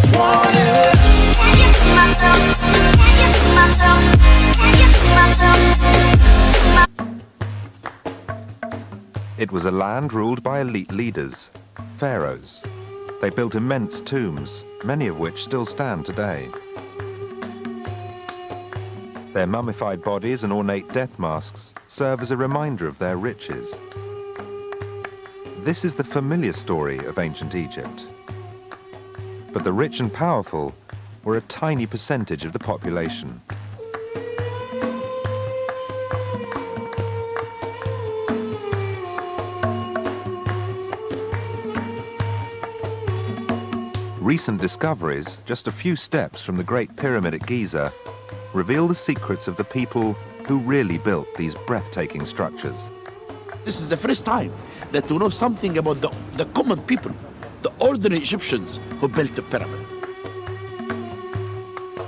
just want it. Can you see myself? Can you see myself? Can you see myself? It was a land ruled by elite leaders, pharaohs. They built immense tombs, many of which still stand today. Their mummified bodies and ornate death masks serve as a reminder of their riches. This is the familiar story of ancient Egypt. But the rich and powerful were a tiny percentage of the population. Recent discoveries, just a few steps from the Great Pyramid at Giza, reveal the secrets of the people who really built these breathtaking structures. This is the first time that we know something about the common people, the ordinary Egyptians who built the pyramid.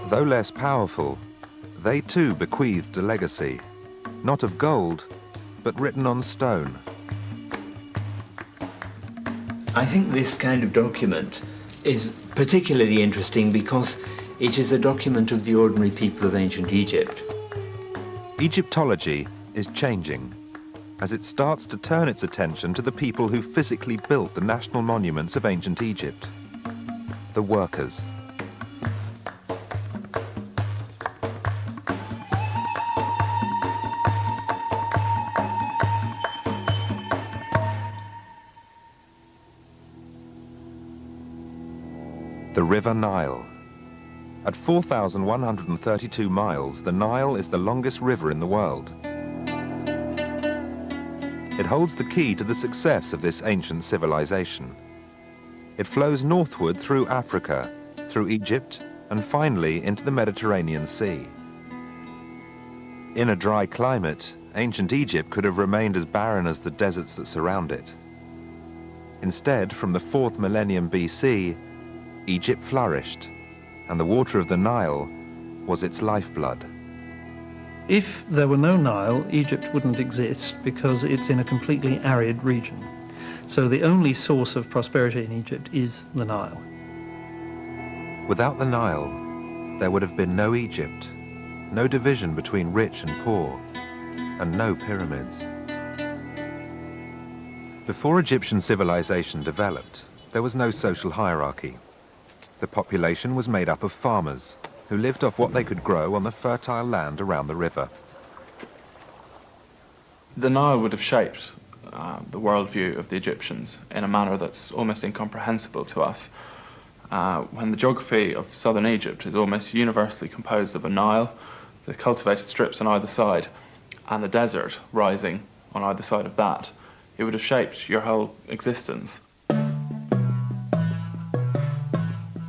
Though less powerful, they too bequeathed a legacy, not of gold, but written on stone. I think this kind of document is particularly interesting because it is a document of the ordinary people of ancient Egypt. Egyptology is changing as it starts to turn its attention to the people who physically built the national monuments of ancient Egypt, the workers. The River Nile. At 4,132 miles, the Nile is the longest river in the world. It holds the key to the success of this ancient civilization. It flows northward through Africa, through Egypt, and finally into the Mediterranean Sea. In a dry climate, ancient Egypt could have remained as barren as the deserts that surround it. Instead, from the 4th millennium BC, Egypt flourished, and the water of the Nile was its lifeblood. If there were no Nile, Egypt wouldn't exist because it's in a completely arid region. So the only source of prosperity in Egypt is the Nile. Without the Nile, there would have been no Egypt, no division between rich and poor, and no pyramids. Before Egyptian civilization developed, there was no social hierarchy. The population was made up of farmers who lived off what they could grow on the fertile land around the river. The Nile would have shaped the worldview of the Egyptians in a manner that's almost incomprehensible to us. When the geography of southern Egypt is almost universally composed of a Nile, the cultivated strips on either side, and the desert rising on either side of that, it would have shaped your whole existence.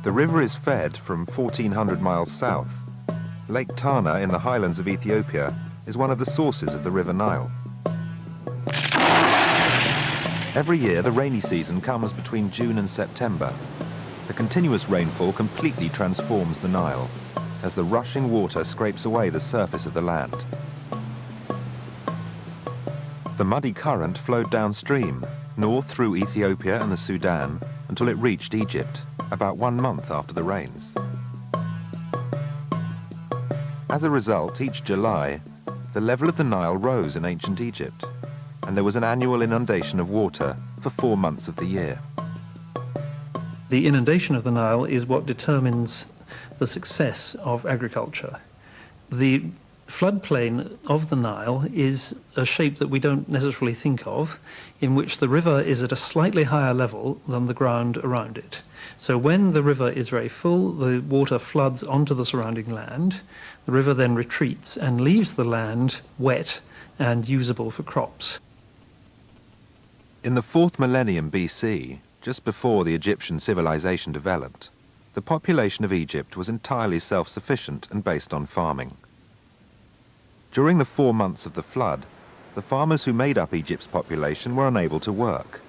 The river is fed from 1,400 miles south. Lake Tana in the highlands of Ethiopia is one of the sources of the River Nile. Every year, the rainy season comes between June and September. The continuous rainfall completely transforms the Nile as the rushing water scrapes away the surface of the land. The muddy current flowed downstream, north through Ethiopia and the Sudan, until it reached Egypt, about 1 month after the rains. As a result, each July, the level of the Nile rose in ancient Egypt, and there was an annual inundation of water for 4 months of the year. The inundation of the Nile is what determines the success of agriculture. The floodplain of the Nile is a shape that we don't necessarily think of, in which the river is at a slightly higher level than the ground around it. So when the river is very full, the water floods onto the surrounding land. The river then retreats and leaves the land wet and usable for crops. In the 4th millennium BC, just before the Egyptian civilization developed, the population of Egypt was entirely self-sufficient and based on farming. During the 4 months of the flood, the farmers who made up Egypt's population were unable to work.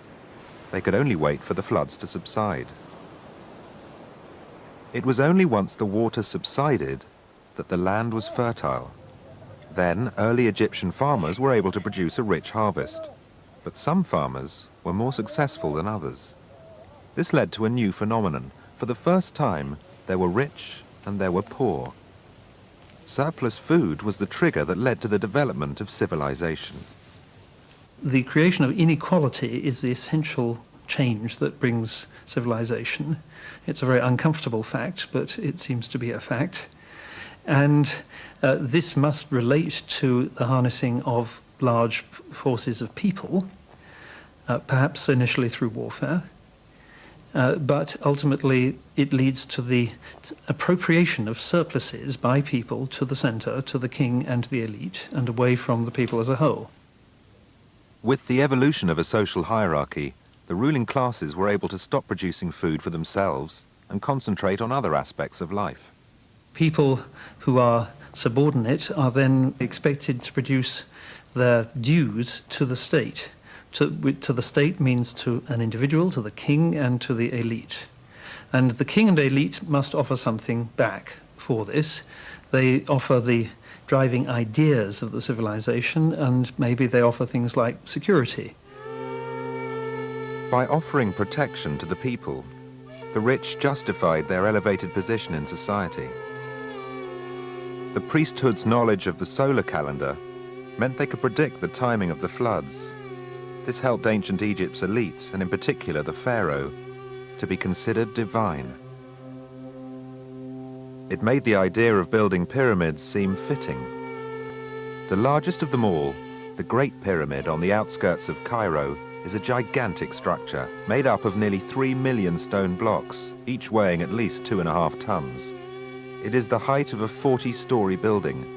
They could only wait for the floods to subside. It was only once the water subsided that the land was fertile. Then, early Egyptian farmers were able to produce a rich harvest. But some farmers were more successful than others. This led to a new phenomenon, For the first time, there were rich and there were poor. Surplus food was the trigger that led to the development of civilization. The creation of inequality is the essential change that brings civilization. It's a very uncomfortable fact, but it seems to be a fact. And this must relate to the harnessing of large forces of people, perhaps initially through warfare, but ultimately it leads to the appropriation of surpluses by people to the center, to the king and the elite, and away from the people as a whole. With the evolution of a social hierarchy, the ruling classes were able to stop producing food for themselves and concentrate on other aspects of life. People who are subordinate are then expected to produce their dues to the state. To the state means to an individual, to the king, and to the elite. And the king and elite must offer something back for this. They offer the driving ideas of the civilization, and maybe they offer things like security. By offering protection to the people, the rich justified their elevated position in society. The priesthood's knowledge of the solar calendar meant they could predict the timing of the floods. This helped ancient Egypt's elite, and in particular the pharaoh, to be considered divine. It made the idea of building pyramids seem fitting. The largest of them all, the Great Pyramid on the outskirts of Cairo, is a gigantic structure made up of nearly 3 million stone blocks, each weighing at least 2.5 tons. It is the height of a 40-story building,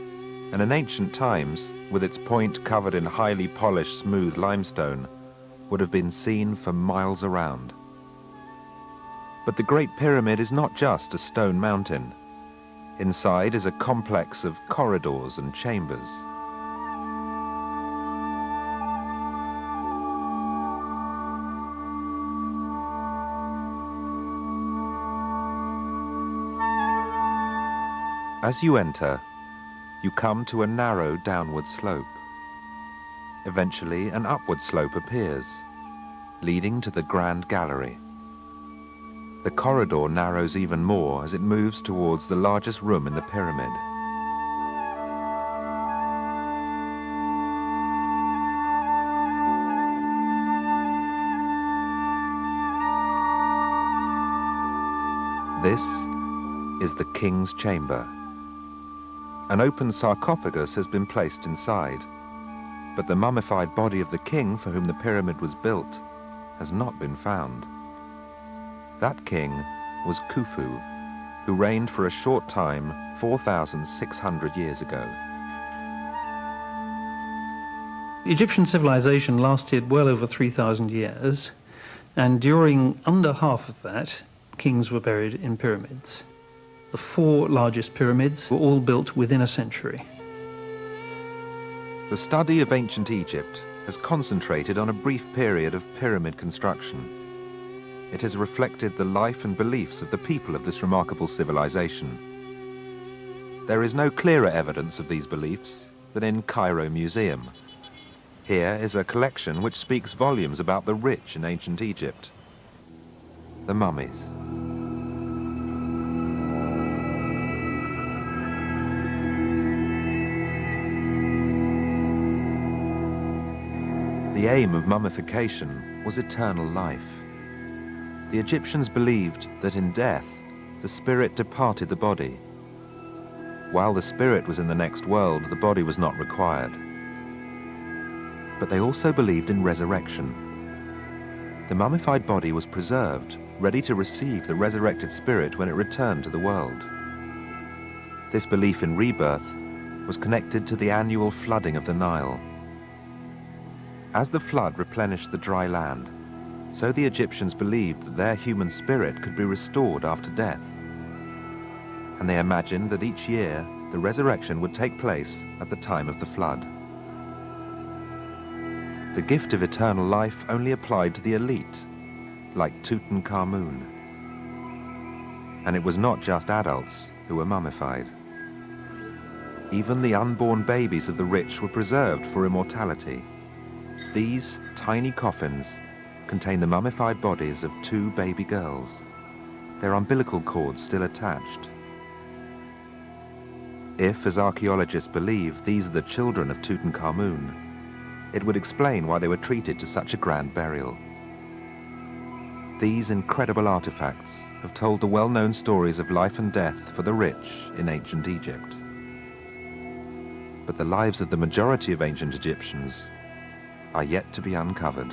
and in ancient times, with its point covered in highly polished smooth limestone, would have been seen for miles around. But the Great Pyramid is not just a stone mountain. Inside is a complex of corridors and chambers. As you enter, you come to a narrow downward slope. Eventually, an upward slope appears, leading to the Grand Gallery. The corridor narrows even more as it moves towards the largest room in the pyramid. This is the king's chamber. An open sarcophagus has been placed inside, but the mummified body of the king for whom the pyramid was built has not been found. That king was Khufu, who reigned for a short time 4,600 years ago. Egyptian civilization lasted well over 3,000 years, and during under half of that, kings were buried in pyramids. The 4 largest pyramids were all built within a century. The study of ancient Egypt has concentrated on a brief period of pyramid construction. It has reflected the life and beliefs of the people of this remarkable civilization. There is no clearer evidence of these beliefs than in Cairo Museum. Here is a collection which speaks volumes about the rich in ancient Egypt. The mummies. The aim of mummification was eternal life. The Egyptians believed that in death, the spirit departed the body. While the spirit was in the next world, the body was not required. But they also believed in resurrection. The mummified body was preserved, ready to receive the resurrected spirit when it returned to the world. This belief in rebirth was connected to the annual flooding of the Nile. As the flood replenished the dry land, so the Egyptians believed that their human spirit could be restored after death. And they imagined that each year the resurrection would take place at the time of the flood. The gift of eternal life only applied to the elite, like Tutankhamun. And it was not just adults who were mummified. Even the unborn babies of the rich were preserved for immortality. These tiny coffins contain the mummified bodies of 2 baby girls. their umbilical cords still attached. If, as archaeologists believe, these are the children of Tutankhamun, it would explain why they were treated to such a grand burial. These incredible artifacts have told the well-known stories of life and death for the rich in ancient Egypt. But the lives of the majority of ancient Egyptians are yet to be uncovered.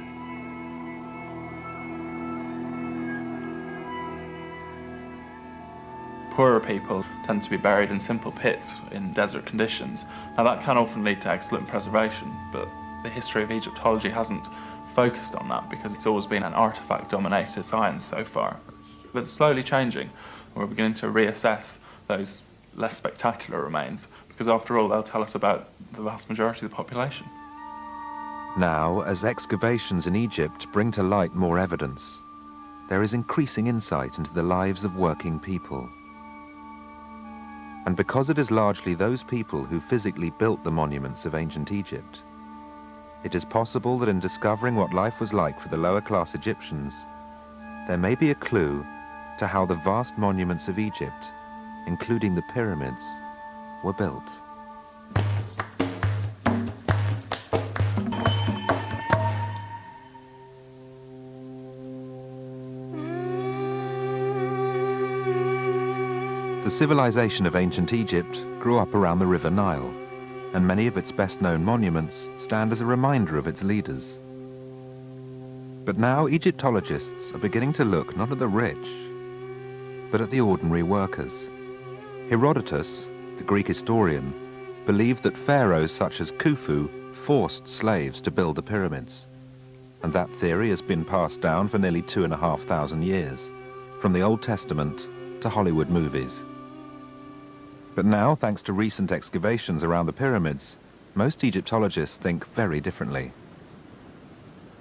Poorer people tend to be buried in simple pits in desert conditions. Now that can often lead to excellent preservation, but the history of Egyptology hasn't focused on that because it's always been an artifact-dominated science so far. But it's slowly changing. We're beginning to reassess those less spectacular remains because after all they'll tell us about the vast majority of the population. Now, as excavations in Egypt bring to light more evidence, there is increasing insight into the lives of working people. And because it is largely those people who physically built the monuments of ancient Egypt, it is possible that in discovering what life was like for the lower-class Egyptians, there may be a clue to how the vast monuments of Egypt, including the pyramids, were built. The civilization of ancient Egypt grew up around the River Nile, and many of its best-known monuments stand as a reminder of its leaders. But now Egyptologists are beginning to look not at the rich, but at the ordinary workers. Herodotus, the Greek historian, believed that pharaohs such as Khufu forced slaves to build the pyramids, and that theory has been passed down for nearly 2,500 years, from the Old Testament to Hollywood movies. But now, thanks to recent excavations around the pyramids, most Egyptologists think very differently.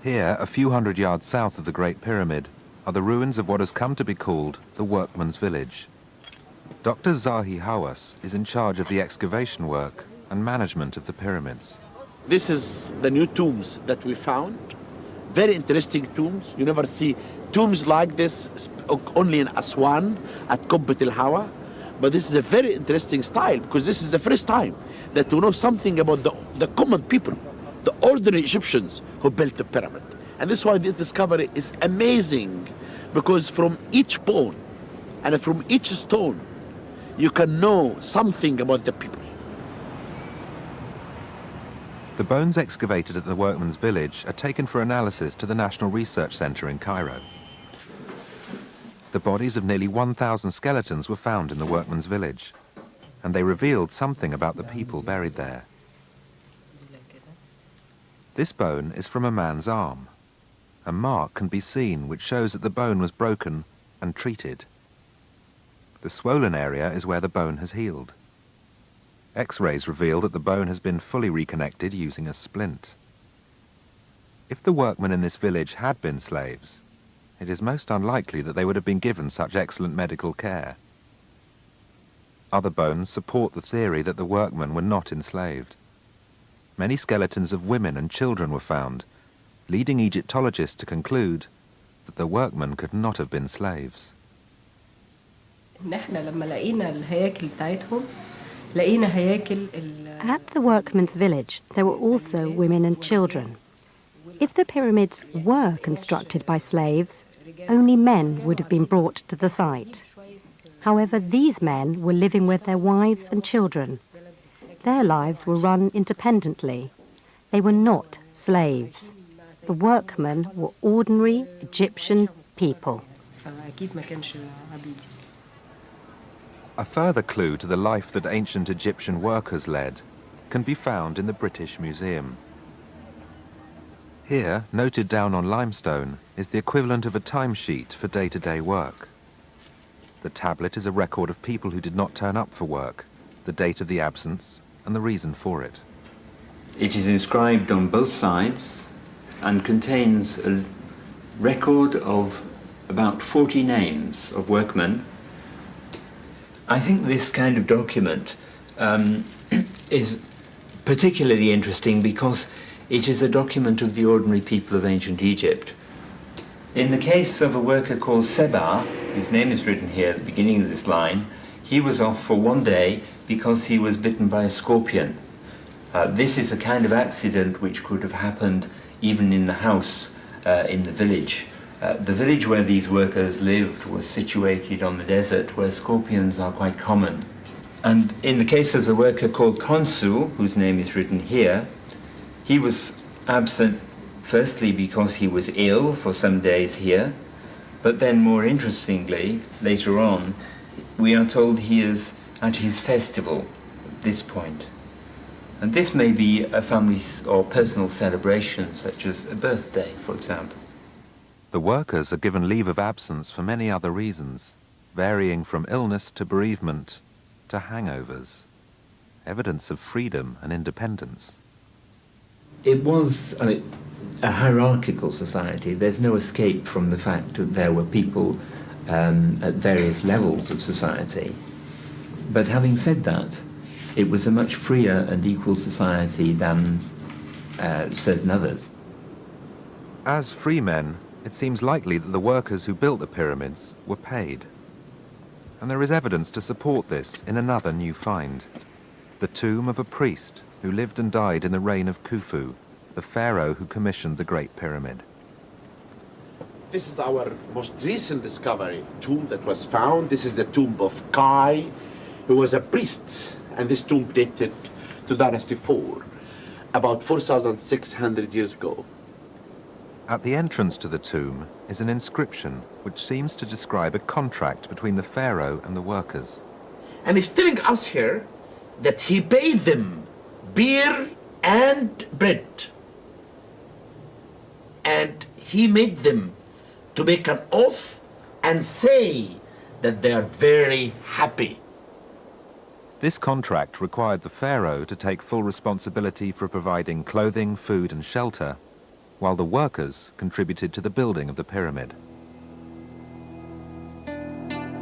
Here, a few hundred yards south of the Great Pyramid, are the ruins of what has come to be called the Workman's Village. Dr. Zahi Hawass is in charge of the excavation work and management of the pyramids. This is the new tombs that we found. Very interesting tombs. You never see tombs like this only in Aswan at Qubbat al-Hawa. But this is a very interesting style because this is the first time that we know something about the common people, the ordinary Egyptians who built the pyramid. And this is why this discovery is amazing, because from each bone and from each stone, you can know something about the people. The bones excavated at the Workman's Village are taken for analysis to the National Research Center in Cairo. The bodies of nearly 1,000 skeletons were found in the Workman's Village, and they revealed something about the people buried there. This bone is from a man's arm. A mark can be seen which shows that the bone was broken and treated. The swollen area is where the bone has healed. X-rays reveal that the bone has been fully reconnected using a splint. If the workmen in this village had been slaves, it is most unlikely that they would have been given such excellent medical care. Other bones support the theory that the workmen were not enslaved. Many skeletons of women and children were found, leading Egyptologists to conclude that the workmen could not have been slaves. At the workmen's village, there were also women and children. If the pyramids were constructed by slaves, only men would have been brought to the site. However, these men were living with their wives and children. Their lives were run independently. They were not slaves. The workmen were ordinary Egyptian people. A further clue to the life that ancient Egyptian workers led can be found in the British Museum. Here, noted down on limestone, is the equivalent of a timesheet for day-to-day work. The tablet is a record of people who did not turn up for work, the date of the absence, and the reason for it. It is inscribed on both sides and contains a record of about 40 names of workmen. I think this kind of document is particularly interesting because it is a document of the ordinary people of ancient Egypt. In the case of a worker called Seba, whose name is written here at the beginning of this line, he was off for one day because he was bitten by a scorpion. This is a kind of accident which could have happened even in the house in the village. The village where these workers lived was situated on the desert where scorpions are quite common. And in the case of the worker called Konsu, whose name is written here, he was absent firstly because he was ill for some days here, but then more interestingly, later on, we are told he is at his festival at this point. And this may be a family or personal celebration, such as a birthday, for example. The workers are given leave of absence for many other reasons, varying from illness to bereavement to hangovers, evidence of freedom and independence. It was a hierarchical society. There's no escape from the fact that there were people at various levels of society. But having said that, it was a much freer and equal society than certain others. As free men, it seems likely that the workers who built the pyramids were paid. And there is evidence to support this in another new find, the tomb of a priest who lived and died in the reign of Khufu, the pharaoh who commissioned the Great Pyramid. This is our most recent discovery, tomb that was found. This is the tomb of Kai, who was a priest, and this tomb dated to Dynasty 4, about 4,600 years ago. At the entrance to the tomb is an inscription which seems to describe a contract between the pharaoh and the workers. And he's telling us here that he paid them beer and bread. And he made them to make an oath and say that they are very happy. This contract required the pharaoh to take full responsibility for providing clothing, food and shelter, while the workers contributed to the building of the pyramid.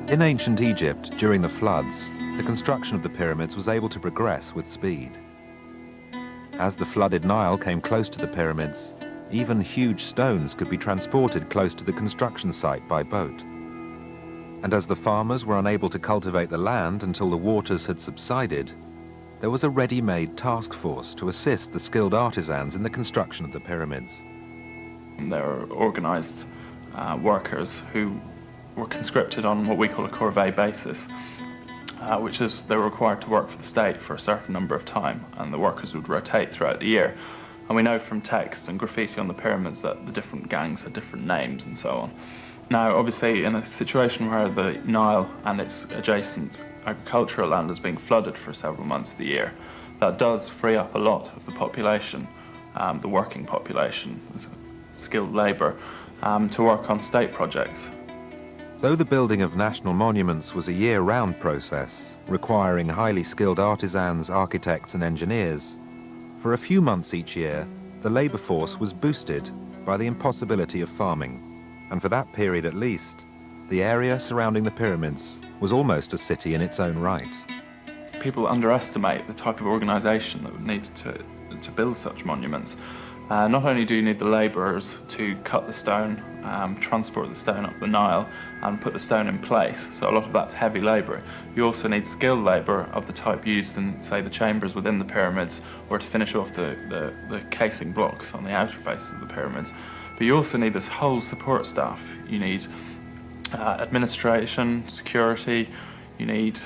In ancient Egypt, during the floods, the construction of the pyramids was able to progress with speed. As the flooded Nile came close to the pyramids, even huge stones could be transported close to the construction site by boat. And as the farmers were unable to cultivate the land until the waters had subsided, there was a ready-made task force to assist the skilled artisans in the construction of the pyramids. There were organised workers who were conscripted on what we call a corvée basis, which is they were required to work for the state for a certain number of time, and the workers would rotate throughout the year. And we know from text and graffiti on the pyramids that the different gangs had different names and so on. Now, obviously, in a situation where the Nile and its adjacent agricultural land is being flooded for several months of the year, that does free up a lot of the population, the working population, skilled labour, to work on state projects. Though the building of national monuments was a year-round process, requiring highly skilled artisans, architects and engineers, for a few months each year, the labour force was boosted by the impossibility of farming. And for that period at least, the area surrounding the pyramids was almost a city in its own right. People underestimate the type of organisation that would need to build such monuments. Not only do you need the labourers to cut the stone, transport the stone up the Nile and put the stone in place, so a lot of that's heavy labour. You also need skilled labour of the type used in, say, the chambers within the pyramids, or to finish off the casing blocks on the outer faces of the pyramids. But you also need this whole support staff. You need administration, security, you need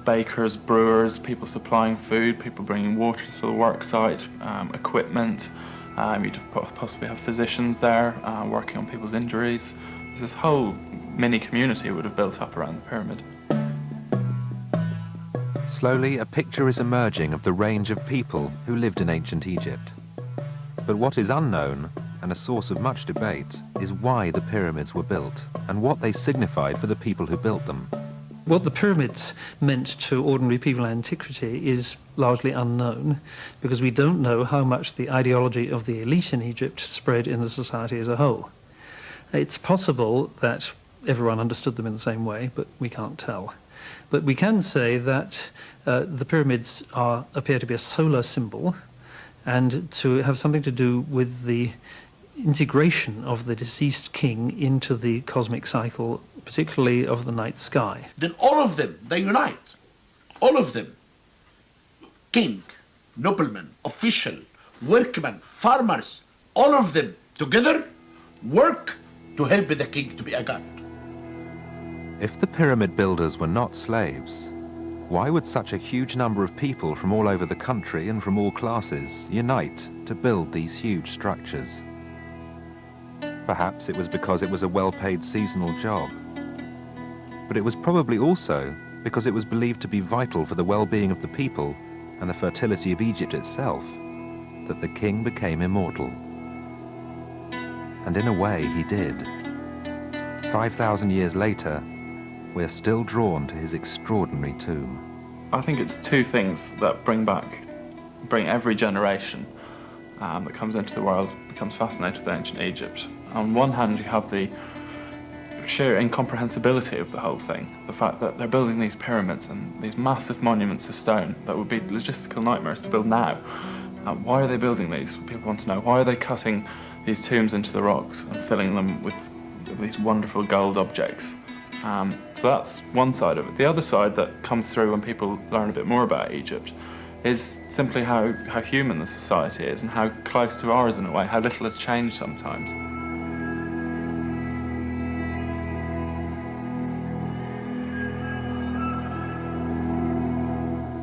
bakers, brewers, people supplying food, people bringing water to the work site, equipment. You'd possibly have physicians there working on people's injuries. There's this whole mini community would have built up around the pyramid. Slowly, a picture is emerging of the range of people who lived in ancient Egypt. But what is unknown, and a source of much debate, is why the pyramids were built and what they signified for the people who built them. What the pyramids meant to ordinary people in antiquity is largely unknown, because we don't know how much the ideology of the elite in Egypt spread in the society as a whole. It's possible that everyone understood them in the same way, but we can't tell. But we can say that the pyramids appear to be a solar symbol, and to have something to do with the integration of the deceased king into the cosmic cycle particularly of the night sky. Then all of them, they unite. All of them. King, nobleman, official, workman, farmers, all of them together work to help the king to be a god. If the pyramid builders were not slaves, why would such a huge number of people from all over the country and from all classes unite to build these huge structures? Perhaps it was because it was a well-paid seasonal job. But it was probably also because it was believed to be vital for the well-being of the people and the fertility of Egypt itself that the king became immortal. And in a way, he did. 5,000 years later, we're still drawn to his extraordinary tomb. I think it's two things that bring every generation that comes into the world becomes fascinated with ancient Egypt. On one hand, you have the sheer incomprehensibility of the whole thing. The fact that they're building these pyramids and these massive monuments of stone that would be logistical nightmares to build now. Why are they building these? People want to know. Why are they cutting these tombs into the rocks and filling them with these wonderful gold objects? So that's one side of it. The other side that comes through when people learn a bit more about Egypt is simply how human the society is and how close to ours in a way, how little has changed sometimes.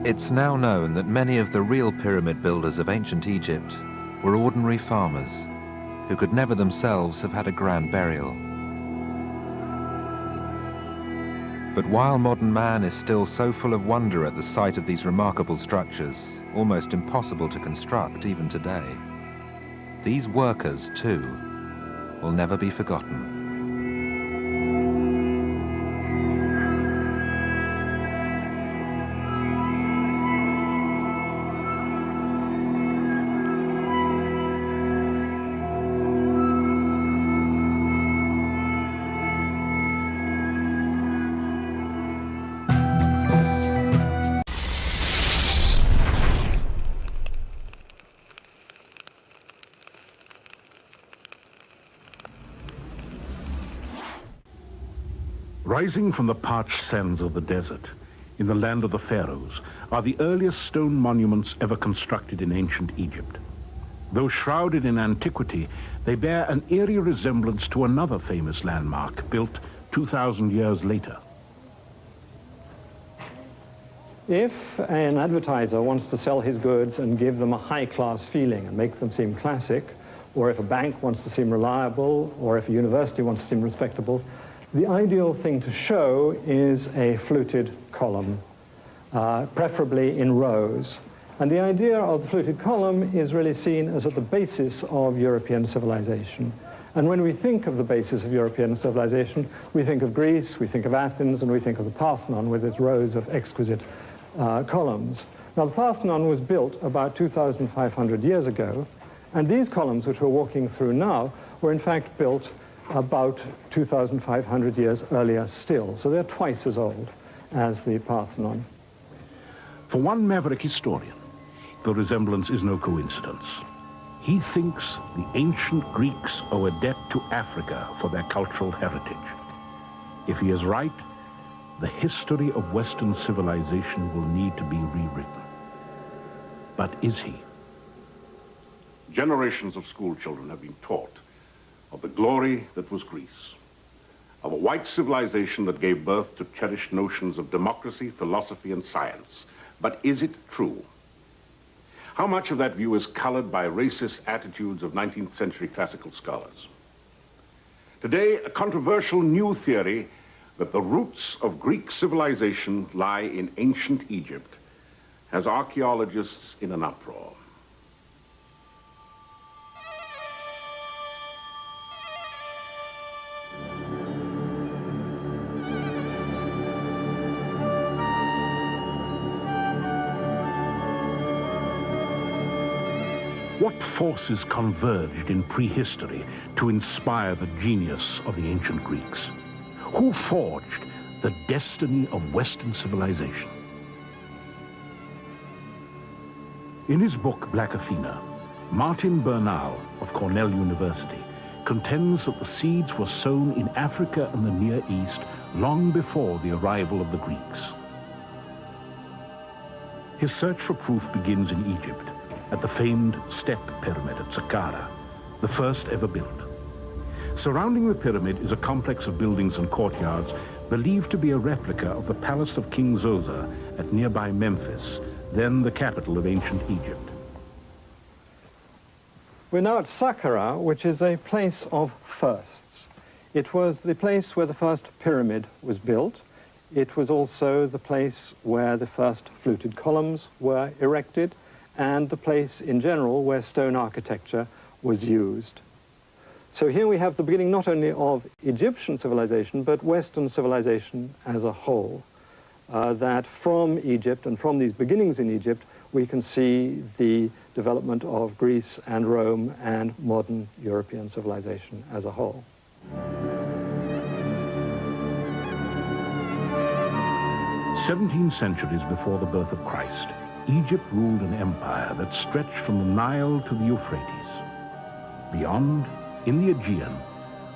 It's now known that many of the real pyramid builders of ancient Egypt were ordinary farmers who could never themselves have had a grand burial. But while modern man is still so full of wonder at the sight of these remarkable structures, almost impossible to construct even today, these workers, too, will never be forgotten. Rising from the parched sands of the desert, in the land of the pharaohs, are the earliest stone monuments ever constructed in ancient Egypt. Though shrouded in antiquity, they bear an eerie resemblance to another famous landmark built 2,000 years later. If an advertiser wants to sell his goods and give them a high-class feeling and make them seem classic, or if a bank wants to seem reliable, or if a university wants to seem respectable, the ideal thing to show is a fluted column, preferably in rows. And the idea of the fluted column is really seen as at the basis of European civilization. And when we think of the basis of European civilization, we think of Greece, we think of Athens, and we think of the Parthenon with its rows of exquisite columns. Now, the Parthenon was built about 2,500 years ago, and these columns, which we're walking through now, were in fact built about 2,500 years earlier still. So they're twice as old as the Parthenon. For one maverick historian, the resemblance is no coincidence. He thinks the ancient Greeks owe a debt to Africa for their cultural heritage. If he is right, the history of Western civilization will need to be rewritten. But is he? Generations of school children have been taught of the glory that was Greece, of a white civilization that gave birth to cherished notions of democracy, philosophy, and science. But is it true? How much of that view is colored by racist attitudes of 19th century classical scholars? Today, a controversial new theory that the roots of Greek civilization lie in ancient Egypt has archaeologists in an uproar. What forces converged in prehistory to inspire the genius of the ancient Greeks? Who forged the destiny of Western civilization? In his book, Black Athena, Martin Bernal of Cornell University contends that the seeds were sown in Africa and the Near East long before the arrival of the Greeks. His search for proof begins in Egypt, at the famed step pyramid at Saqqara, the first ever built. Surrounding the pyramid is a complex of buildings and courtyards believed to be a replica of the palace of King Zoser at nearby Memphis, then the capital of ancient Egypt. We're now at Saqqara, which is a place of firsts. It was the place where the first pyramid was built. It was also the place where the first fluted columns were erected, and the place in general where stone architecture was used. So here we have the beginning not only of Egyptian civilization, but Western civilization as a whole. That from Egypt and from these beginnings in Egypt, we can see the development of Greece and Rome and modern European civilization as a whole. 17 centuries before the birth of Christ, Egypt ruled an empire that stretched from the Nile to the Euphrates. Beyond, in the Aegean,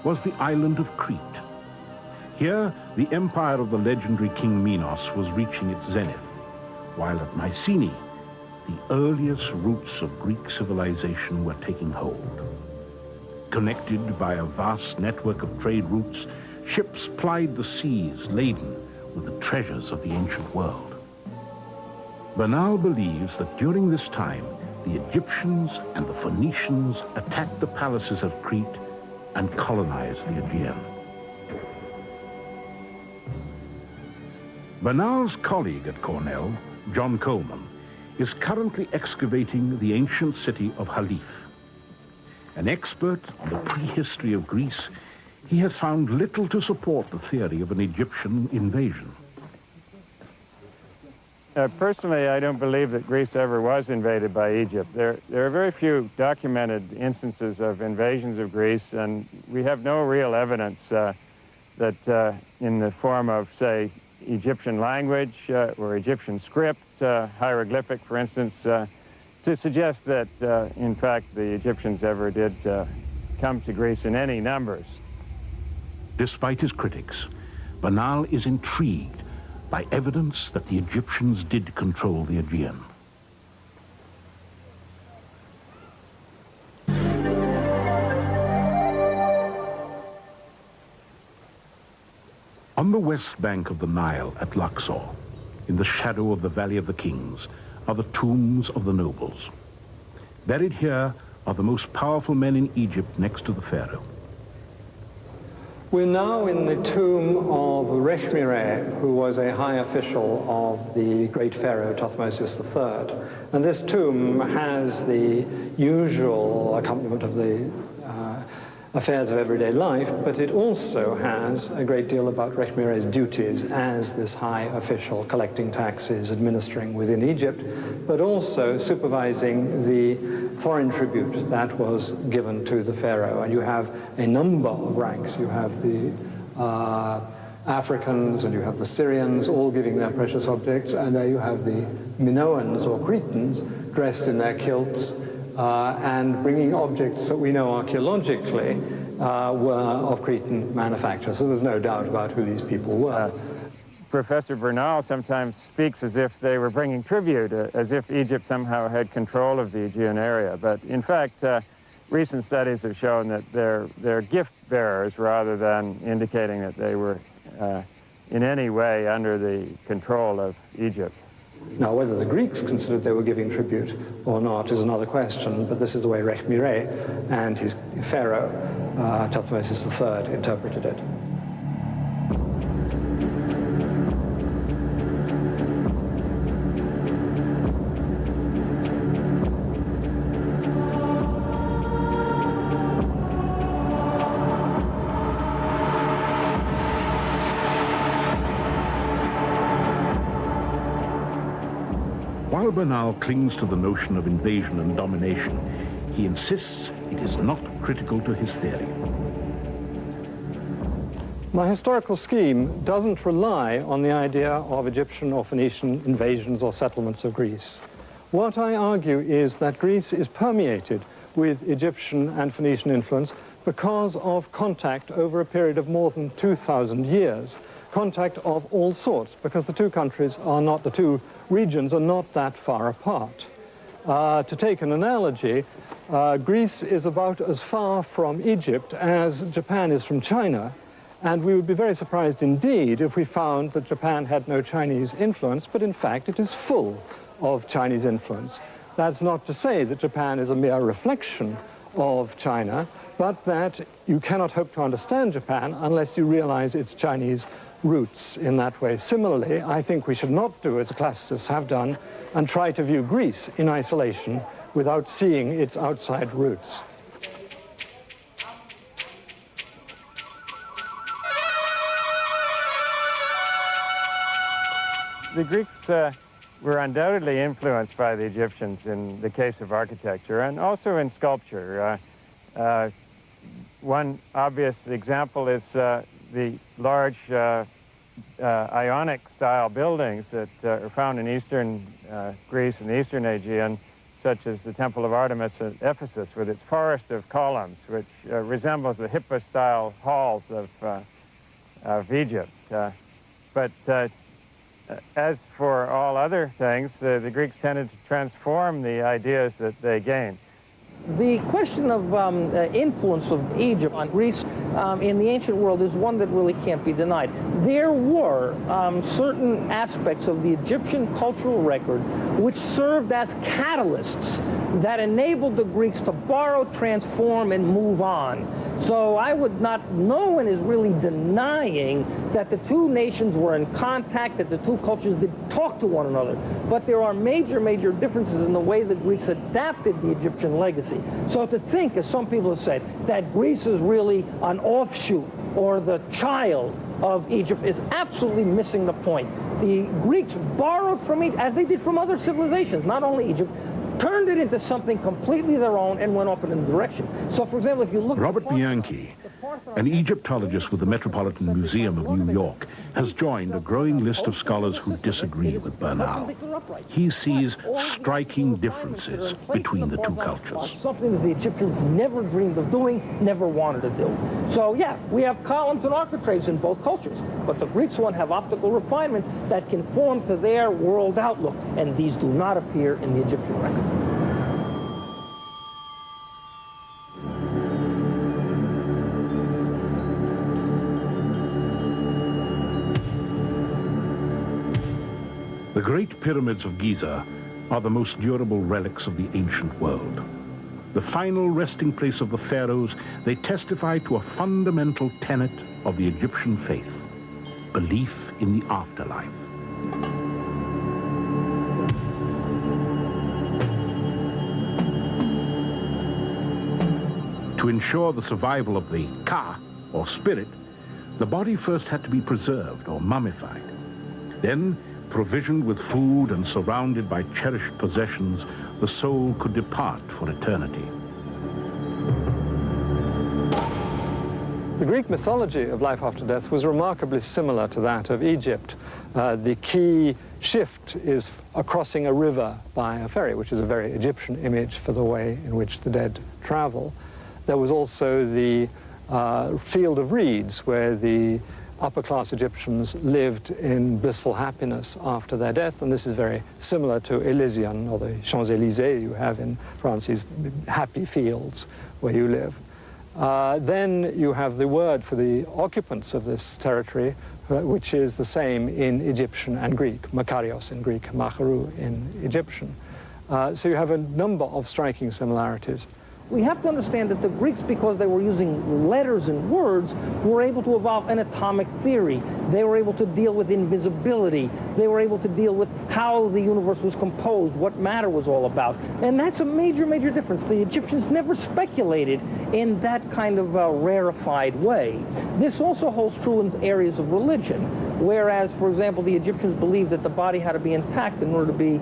was the island of Crete. Here, the empire of the legendary King Minos was reaching its zenith, while at Mycenae, the earliest roots of Greek civilization were taking hold. Connected by a vast network of trade routes, ships plied the seas laden with the treasures of the ancient world. Bernal believes that during this time, the Egyptians and the Phoenicians attacked the palaces of Crete and colonized the Aegean. Bernal's colleague at Cornell, John Coleman, is currently excavating the ancient city of Halif. An expert on the prehistory of Greece, he has found little to support the theory of an Egyptian invasion. Personally, I don't believe that Greece ever was invaded by Egypt. There are very few documented instances of invasions of Greece, and we have no real evidence that in the form of, say, Egyptian language or Egyptian script, hieroglyphic, for instance, to suggest that, in fact, the Egyptians ever did come to Greece in any numbers. Despite his critics, Bernal is intrigued by evidence that the Egyptians did control the Aegean. On the west bank of the Nile at Luxor, in the shadow of the Valley of the Kings, are the tombs of the nobles. Buried here are the most powerful men in Egypt next to the pharaoh. We're now in the tomb of Reshmireh, who was a high official of the great pharaoh Thutmose III. And this tomb has the usual accompaniment of the affairs of everyday life, but it also has a great deal about Reshmireh's duties as this high official, collecting taxes, administering within Egypt, but also supervising the foreign tribute that was given to the pharaoh. And you have a number of ranks. You have the Africans and you have the Syrians all giving their precious objects, and there you have the Minoans or Cretans dressed in their kilts and bringing objects that we know archaeologically were of Cretan manufacture. So there's no doubt about who these people were. Professor Bernal sometimes speaks as if they were bringing tribute, as if Egypt somehow had control of the Aegean area. But in fact, recent studies have shown that they're gift bearers rather than indicating that they were in any way under the control of Egypt. Now, whether the Greeks considered they were giving tribute or not is another question, but this is the way Reshmireh and his pharaoh, Thutmose III, interpreted it. While Bernal clings to the notion of invasion and domination, he insists it is not critical to his theory. My historical scheme doesn't rely on the idea of Egyptian or Phoenician invasions or settlements of Greece. What I argue is that Greece is permeated with Egyptian and Phoenician influence, because of contact over a period of more than 2,000 years. Contact of all sorts, because the two countries are not, the two regions are not that far apart. To take an analogy, Greece is about as far from Egypt as Japan is from China, and we would be very surprised indeed if we found that Japan had no Chinese influence, but in fact it is full of Chinese influence. That's not to say that Japan is a mere reflection of China, but that you cannot hope to understand Japan unless you realize its Chinese roots in that way. Similarly, I think we should not do, as the classicists have done, and try to view Greece in isolation without seeing its outside roots. The Greeks were undoubtedly influenced by the Egyptians in the case of architecture and also in sculpture. One obvious example is the large Ionic-style buildings that are found in eastern Greece and the eastern Aegean, such as the Temple of Artemis at Ephesus, with its forest of columns, which resembles the Hippo-style halls of Egypt. But as for all other things, the Greeks tended to transform the ideas that they gained. The question of influence of Egypt on Greece in the ancient world is one that really can't be denied. There were certain aspects of the Egyptian cultural record which served as catalysts that enabled the Greeks to borrow, transform, and move on. So I would not, no one is really denying that the two nations were in contact, that the two cultures did talk to one another. But there are major, major differences in the way the Greeks adapted the Egyptian legacy. So to think, as some people have said, that Greece is really an offshoot or the child of Egypt is absolutely missing the point. The Greeks borrowed from Egypt, as they did from other civilizations, not only Egypt, turned it into something completely their own and went off in a direction. So, for example, if you look Robert Bianchi, an Egyptologist with the Metropolitan Museum of New York, has joined a growing list of scholars who disagree with Bernal. He sees striking differences between the two cultures. Something that the Egyptians never dreamed of doing, never wanted to do. So, yeah, we have columns and architraves in both cultures, but the Greeks one have optical refinements that conform to their world outlook, and these do not appear in the Egyptian record. The Great Pyramids of Giza are the most durable relics of the ancient world. The final resting place of the pharaohs, they testify to a fundamental tenet of the Egyptian faith, belief in the afterlife. To ensure the survival of the Ka, or spirit, the body first had to be preserved or mummified. Then, provisioned with food and surrounded by cherished possessions, the soul could depart for eternity. The Greek mythology of life after death was remarkably similar to that of Egypt. The key shift is crossing a river by a ferry, which is a very Egyptian image for the way in which the dead travel. There was also the field of reeds, where the upper-class Egyptians lived in blissful happiness after their death, and this is very similar to Elysian, or the Champs-Élysées you have in France, these happy fields where you live. Then you have the word for the occupants of this territory, which is the same in Egyptian and Greek, Makarios in Greek, Macharu in Egyptian. So you have a number of striking similarities. We have to understand that the Greeks, because they were using letters and words, were able to evolve an atomic theory. They were able to deal with invisibility. They were able to deal with how the universe was composed, what matter was all about. And that's a major, major difference. The Egyptians never speculated in that kind of rarefied way. This also holds true in areas of religion. Whereas, for example, the Egyptians believed that the body had to be intact in order to be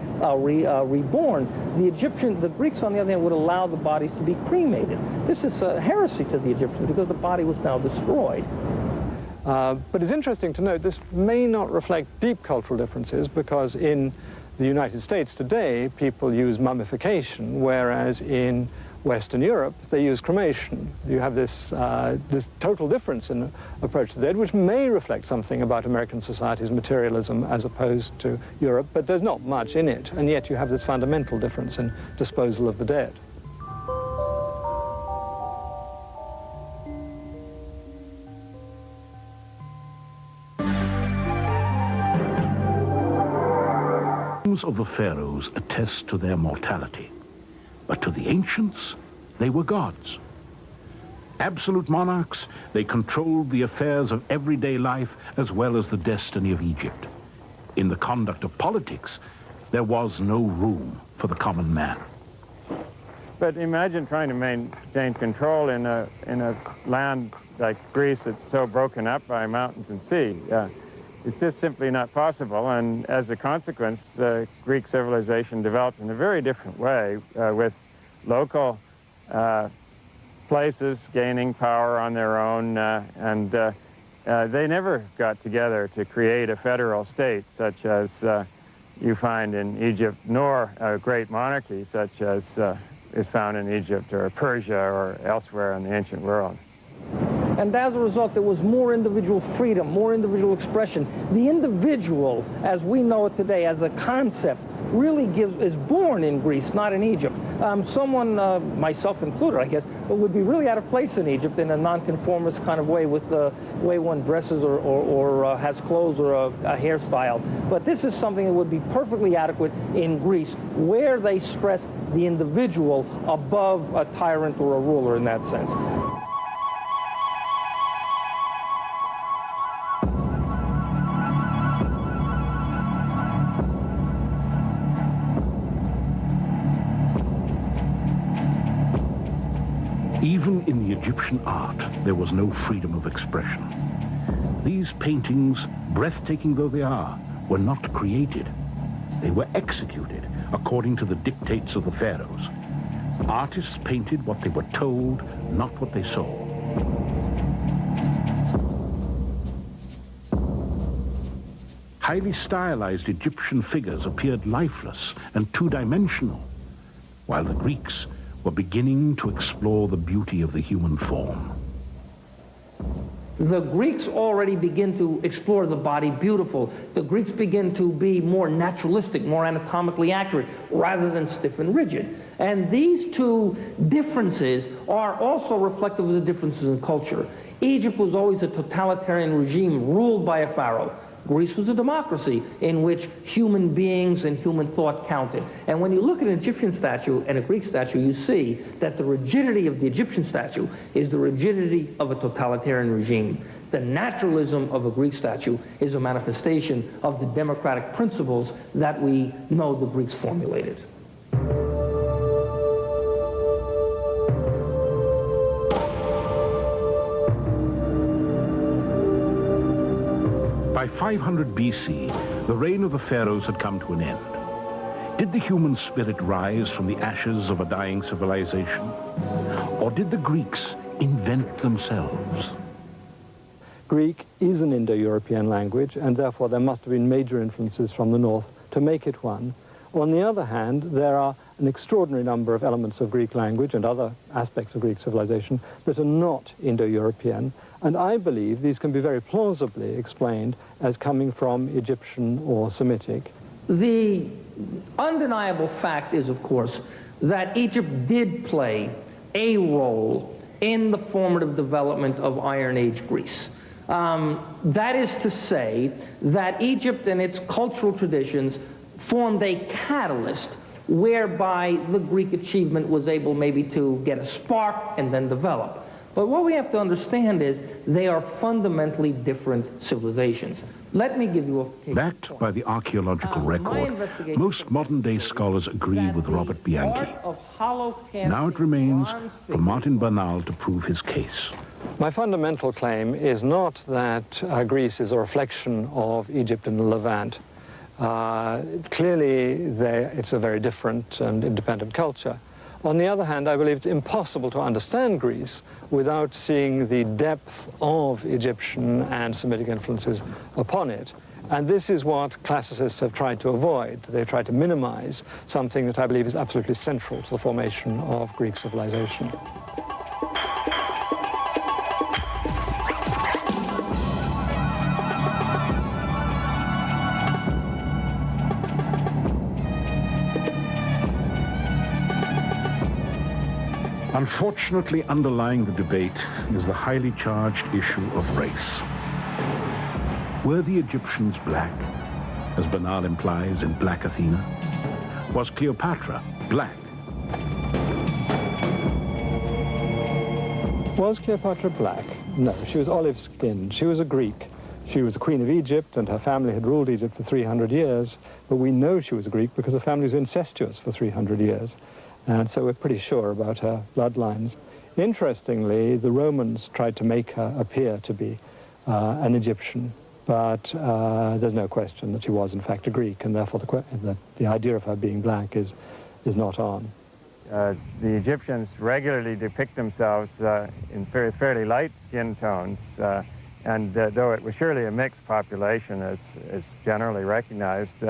reborn. The Greeks, on the other hand, would allow the bodies to be cremated. This is a heresy to the Egyptians because the body was now destroyed. But it's interesting to note this may not reflect deep cultural differences, because in the United States today, people use mummification, whereas in Western Europe, they use cremation. You have this, this total difference in approach to the dead, which may reflect something about American society's materialism as opposed to Europe, but there's not much in it, and yet you have this fundamental difference in disposal of the dead. Of the pharaohs attest to their mortality, but to the ancients, they were gods. Absolute monarchs, they controlled the affairs of everyday life as well as the destiny of Egypt. In the conduct of politics, there was no room for the common man. But imagine trying to maintain control in a land like Greece that's so broken up by mountains and sea. It's just simply not possible, and as a consequence, Greek civilization developed in a very different way, with local places gaining power on their own, and they never got together to create a federal state such as you find in Egypt, nor a great monarchy such as is found in Egypt or Persia or elsewhere in the ancient world. And as a result, there was more individual freedom, more individual expression. The individual, as we know it today, as a concept, really is born in Greece, not in Egypt. Someone, myself included, I guess, would be really out of place in Egypt in a nonconformist kind of way with the way one dresses or has clothes or a hairstyle. But this is something that would be perfectly adequate in Greece, where they stress the individual above a tyrant or a ruler in that sense. Even in the Egyptian art, there was no freedom of expression. These paintings, breathtaking though they are, were not created. They were executed according to the dictates of the pharaohs. Artists painted what they were told, not what they saw. Highly stylized Egyptian figures appeared lifeless and two-dimensional, while the Greeks were beginning to explore the beauty of the human form. The Greeks already begin to explore the body beautiful. The Greeks begin to be more naturalistic, more anatomically accurate, rather than stiff and rigid. And these two differences are also reflective of the differences in culture. Egypt was always a totalitarian regime ruled by a pharaoh. Greece was a democracy in which human beings and human thought counted. And when you look at an Egyptian statue and a Greek statue, you see that the rigidity of the Egyptian statue is the rigidity of a totalitarian regime. The naturalism of a Greek statue is a manifestation of the democratic principles that we know the Greeks formulated. By 500 BC, the reign of the pharaohs had come to an end. Did the human spirit rise from the ashes of a dying civilization? Or did the Greeks invent themselves? Greek is an Indo-European language, and therefore there must have been major influences from the north to make it one. On the other hand, there are an extraordinary number of elements of Greek language and other aspects of Greek civilization that are not Indo-European, and I believe these can be very plausibly explained as coming from Egyptian or Semitic. The undeniable fact is, of course, that Egypt did play a role in the formative development of Iron Age Greece. That is to say that Egypt and its cultural traditions formed a catalyst whereby the Greek achievement was able maybe to get a spark and then develop. But what we have to understand is they are fundamentally different civilizations. Let me give you a case. Backed by the archaeological record, most modern-day scholars agree with Robert Bianchi. Now it remains for Martin Bernal to prove his case. My fundamental claim is not that Greece is a reflection of Egypt and the Levant. Clearly, it's a very different and independent culture. On the other hand, I believe it's impossible to understand Greece without seeing the depth of Egyptian and Semitic influences upon it. And this is what classicists have tried to avoid. They've tried to minimize something that I believe is absolutely central to the formation of Greek civilization. Unfortunately, underlying the debate is the highly charged issue of race. Were the Egyptians black, as Bernal implies in Black Athena? Was Cleopatra black? Was Cleopatra black? No, she was olive-skinned. She was a Greek. She was the Queen of Egypt, and her family had ruled Egypt for 300 years, but we know she was a Greek because her family was incestuous for 300 years. And so we're pretty sure about her bloodlines. Interestingly, the Romans tried to make her appear to be an Egyptian, but there's no question that she was in fact a Greek, and therefore the idea of her being black is not on. The Egyptians regularly depict themselves in fairly light skin tones, and though it was surely a mixed population as generally recognized,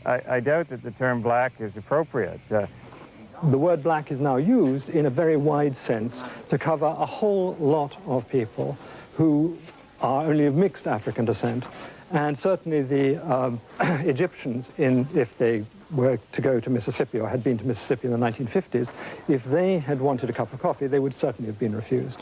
I doubt that the term black is appropriate. The word black is now used in a very wide sense to cover a whole lot of people who are only of mixed African descent. And certainly the Egyptians, if they were to go to Mississippi or had been to Mississippi in the 1950s, if they had wanted a cup of coffee, they would certainly have been refused.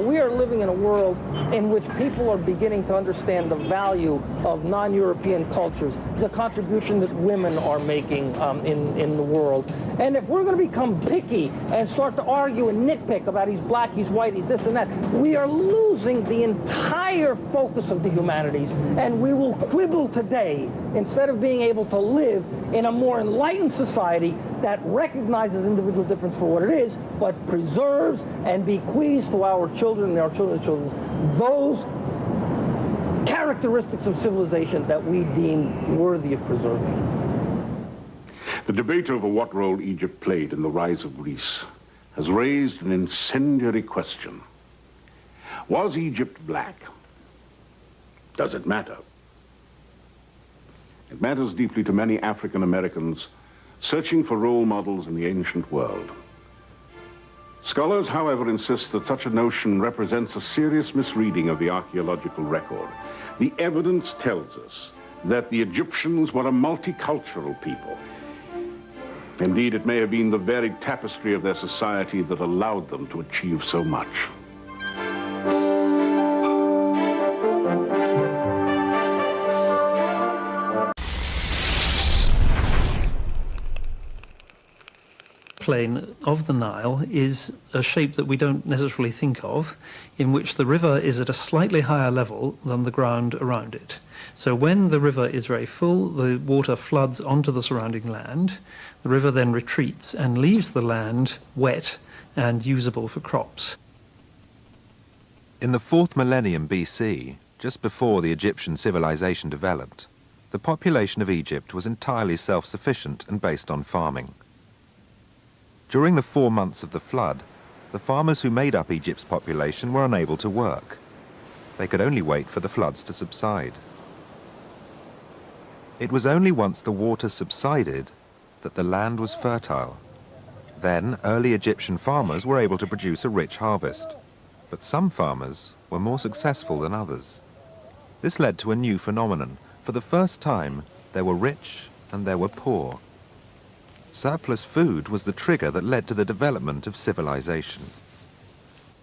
We are living in a world in which people are beginning to understand the value of non-European cultures, the contribution that women are making in the world. And if we're going to become picky and start to argue and nitpick about he's black, he's white, he's this and that, we are losing the entire focus of the humanities, and we will quibble today instead of being able to live in a more enlightened society that recognizes individual difference for what it is, but preserves and bequeaths to our children and our children's children those characteristics of civilization that we deem worthy of preserving. The debate over what role Egypt played in the rise of Greece has raised an incendiary question. Was Egypt black? Does it matter? It matters deeply to many African Americans searching for role models in the ancient world. Scholars, however, insist that such a notion represents a serious misreading of the archaeological record. The evidence tells us that the Egyptians were a multicultural people. Indeed, it may have been the varied tapestry of their society that allowed them to achieve so much. Plain of the Nile is a shape that we don't necessarily think of, in which the river is at a slightly higher level than the ground around it. So when the river is very full, the water floods onto the surrounding land. The river then retreats and leaves the land wet and usable for crops. In the 4th millennium BC, just before the Egyptian civilization developed, the population of Egypt was entirely self-sufficient and based on farming. During the 4 months of the flood, the farmers who made up Egypt's population were unable to work. They could only wait for the floods to subside. It was only once the water subsided that the land was fertile. Then early Egyptian farmers were able to produce a rich harvest, but some farmers were more successful than others. This led to a new phenomenon. For the first time, there were rich and there were poor. Surplus food was the trigger that led to the development of civilization.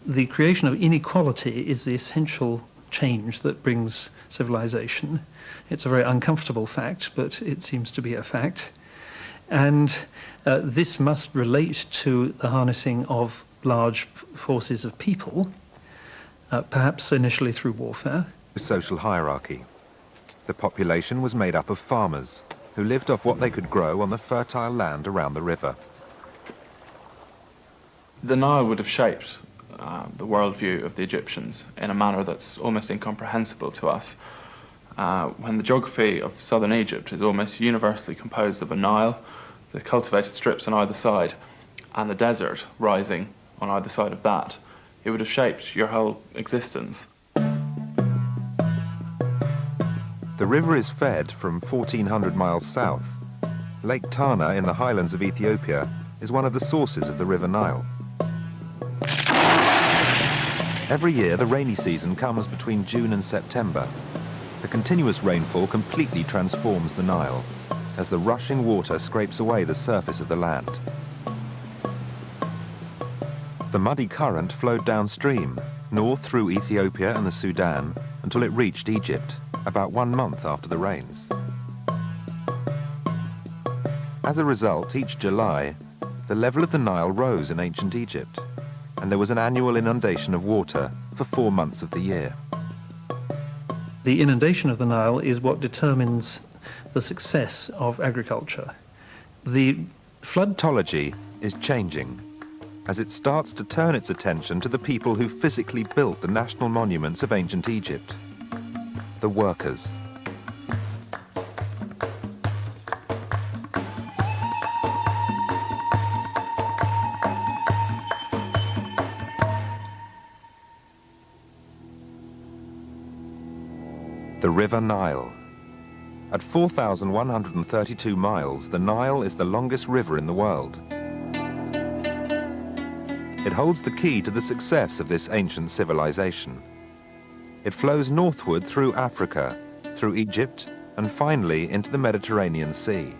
The creation of inequality is the essential change that brings civilization. It's a very uncomfortable fact, but it seems to be a fact. And this must relate to the harnessing of large forces of people, perhaps initially through warfare. Social hierarchy. The population was made up of farmers, who lived off what they could grow on the fertile land around the river. The Nile would have shaped the worldview of the Egyptians in a manner that's almost incomprehensible to us. When the geography of southern Egypt is almost universally composed of a Nile, the cultivated strips on either side, and the desert rising on either side of that, it would have shaped your whole existence. The river is fed from 1,400 miles south. Lake Tana in the highlands of Ethiopia is one of the sources of the River Nile. Every year, the rainy season comes between June and September. The continuous rainfall completely transforms the Nile as the rushing water scrapes away the surface of the land. The muddy current flowed downstream, north through Ethiopia and the Sudan, until it reached Egypt, about 1 month after the rains. As a result, each July, the level of the Nile rose in ancient Egypt, and there was an annual inundation of water for 4 months of the year. The inundation of the Nile is what determines the success of agriculture. The floodology is changing as it starts to turn its attention to the people who physically built the national monuments of ancient Egypt, the workers. The River Nile. At 4,132 miles, the Nile is the longest river in the world. It holds the key to the success of this ancient civilization. It flows northward through Africa, through Egypt, and finally into the Mediterranean Sea.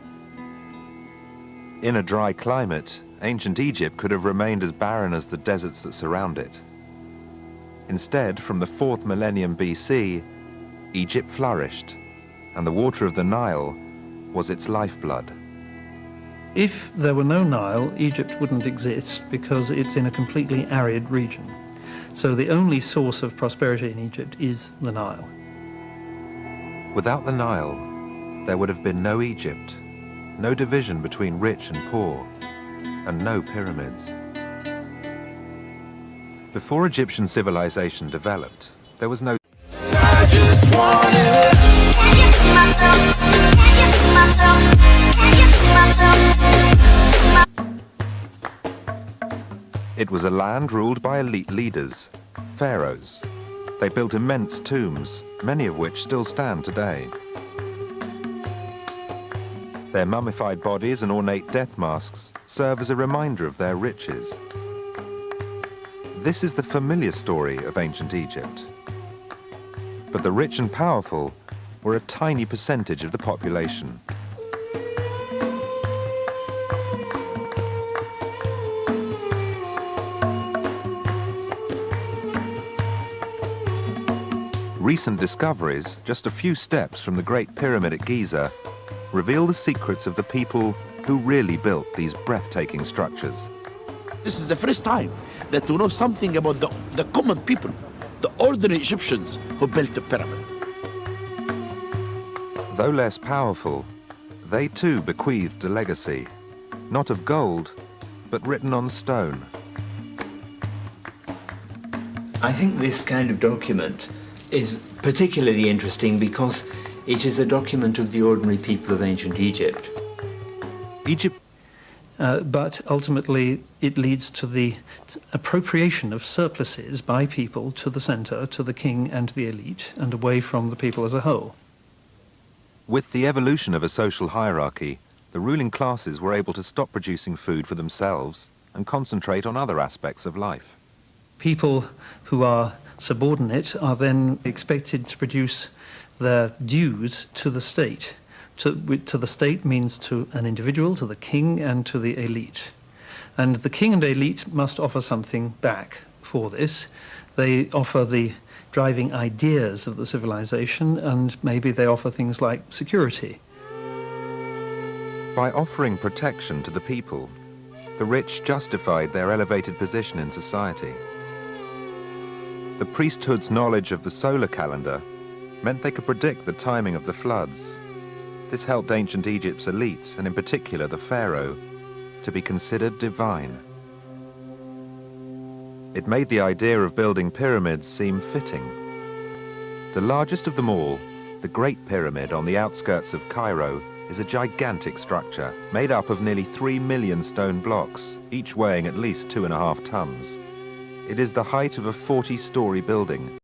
In a dry climate, ancient Egypt could have remained as barren as the deserts that surround it. Instead, from the 4th millennium BC, Egypt flourished, and the water of the Nile was its lifeblood. If there were no Nile, Egypt wouldn't exist because it's in a completely arid region. So the only source of prosperity in Egypt is the Nile. Without the Nile, there would have been no Egypt, no division between rich and poor, and no pyramids. Before Egyptian civilization developed, there was no I just want it. Can you see myself? Can you see myself? Can you see myself? It was a land ruled by elite leaders, pharaohs. They built immense tombs, many of which still stand today. Their mummified bodies and ornate death masks serve as a reminder of their riches. This is the familiar story of ancient Egypt. But the rich and powerful were a tiny percentage of the population. Recent discoveries, just a few steps from the Great Pyramid at Giza, reveal the secrets of the people who really built these breathtaking structures. This is the first time that we know something about the common people, the ordinary Egyptians who built the pyramid. Though less powerful, they too bequeathed a legacy, not of gold, but written on stone. I think this kind of document is particularly interesting because it is a document of the ordinary people of ancient Egypt. But ultimately it leads to the appropriation of surpluses by people to the center, to the king and the elite, and away from the people as a whole. With the evolution of a social hierarchy, the ruling classes were able to stop producing food for themselves and concentrate on other aspects of life. People who are subordinate are then expected to produce their dues to the state. To the state means to an individual, to the king, and to the elite. And the king and elite must offer something back for this. They offer the driving ideas of the civilization, and maybe they offer things like security. By offering protection to the people, the rich justified their elevated position in society. The priesthood's knowledge of the solar calendar meant they could predict the timing of the floods. This helped ancient Egypt's elite, and in particular the pharaoh, to be considered divine. It made the idea of building pyramids seem fitting. The largest of them all, the Great Pyramid on the outskirts of Cairo, is a gigantic structure made up of nearly 3 million stone blocks, each weighing at least 2.5 tons. It is the height of a 40-story building.